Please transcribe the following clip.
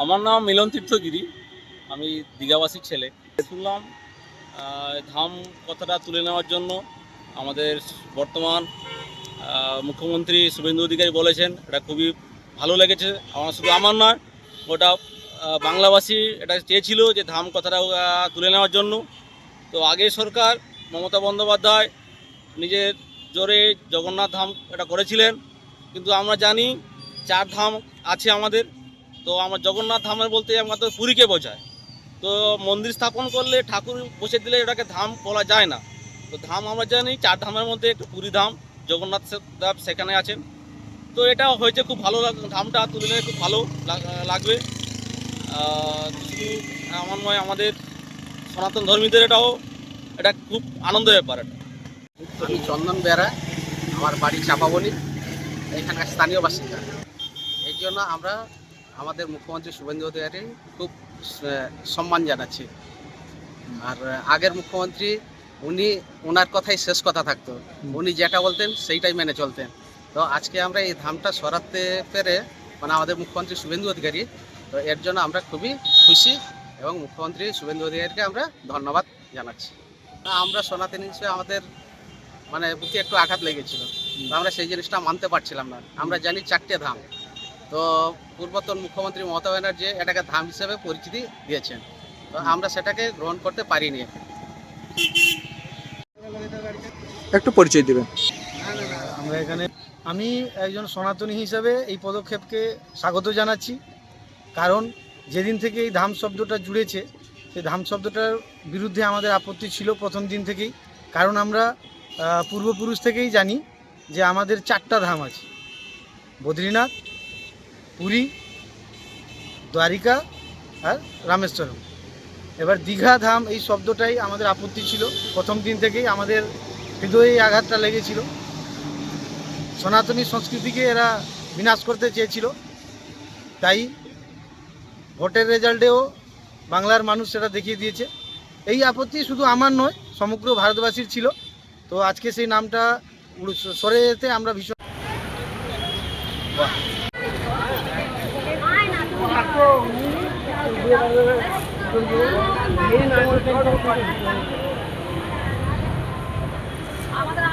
আমার নাম মিলন তীর্থগিরি। আমি দীঘাবাসীর ছেলে। শুনলাম ধাম কথাটা তুলে নেওয়ার জন্য আমাদের বর্তমান মুখ্যমন্ত্রী শুভেন্দু অধিকারী বলেছেন, এটা খুবই ভালো লেগেছে। শুধু আমার নয়, ওটা বাংলাভাষী এটা চেয়েছিল যে ধাম কথাটা তুলে নেওয়ার জন্য। তো আগে সরকার মমতা বন্দ্যোপাধ্যায় নিজের জোরে জগন্নাথ ধাম এটা করেছিলেন, কিন্তু আমরা জানি 4 ধাম আছে আমাদের। তো আমার জগন্নাথ ধামের বলতে আমাদের পুরীকে বোঝায়। তো মন্দির স্থাপন করলে ঠাকুর বসে দিলে এটাকে ধাম বলা যায় না। তো ধাম আমরা জানি 4 ধামের মধ্যে একটু পুরী ধাম, জগন্নাথ দেব সেখানে আছেন। তো এটা হয়েছে খুব ভালো, ধামটা তুলে নিলে খুব ভালো লাগবে। শুধু আমার নয়, আমাদের সনাতন ধর্মীদের এটা খুব আনন্দের ব্যাপার। আমি চন্দন বেরা, আমার বাড়ি চাপাবনি, এখানকার স্থানীয় বাসিন্দা। এই জন্য আমরা আমাদের মুখ্যমন্ত্রী শুভেন্দু অধিকারী খুব সম্মান জানাচ্ছি। আর আগের মুখ্যমন্ত্রী ওনার কথাই শেষ কথা থাকতো, উনি যেটা বলতেন সেইটাই মেনে চলতেন। তো আজকে আমরা এই ধামটা সরাতে পেরে, মানে আমাদের মুখ্যমন্ত্রী শুভেন্দু অধিকারী, তো এর জন্য আমরা খুবই খুশি এবং মুখ্যমন্ত্রী শুভেন্দু অধিকারীকে আমরা ধন্যবাদ জানাচ্ছি। আমরা সনাতনী হিসেবে আমাদের মানে বুকে একটু আঘাত লেগেছিল, তো আমরা সেই জিনিসটা মানতে পারছিলাম না। আমরা জানি 4টে ধাম, তো পূর্বতন মুখ্যমন্ত্রী মমতা ব্যানার্জি এটাকে ধাম হিসেবে পরিচিতি দিয়েছেন, তো আমরা সেটাকে গ্রহণ করতে পারিনি। একটু পরিচয় দেবেন। আমরা এখানে আমি একজন সনাতনী হিসাবে এই পদক্ষেপকে স্বাগত জানাচ্ছি। কারণ যেদিন থেকে এই ধাম শব্দটা জুড়েছে, সেই ধাম শব্দটার বিরুদ্ধে আমাদের আপত্তি ছিল প্রথম দিন থেকেই। কারণ আমরা পূর্বপুরুষ থেকেই জানি যে আমাদের 4টা ধাম আছে: বদ্রীনাথ, পুরী, দ্বারিকা আর রামেশ্বরম। এবার দীঘা ধাম এই শব্দটাই আমাদের আপত্তি ছিল প্রথম দিন থেকেই, আমাদের হৃদয়ে এই আঘাতটা লেগেছিল। সনাতনী সংস্কৃতিকে এরা বিনাশ করতে চেয়েছিল, তাই ভোটের রেজাল্টেও বাংলার মানুষ সেটা দেখিয়ে দিয়েছে। এই আপত্তি শুধু আমার নয়, সমগ্র ভারতবাসীর ছিল। তো আজকে সেই নামটা সরে যেতে আমরা ভীষণ আমাদের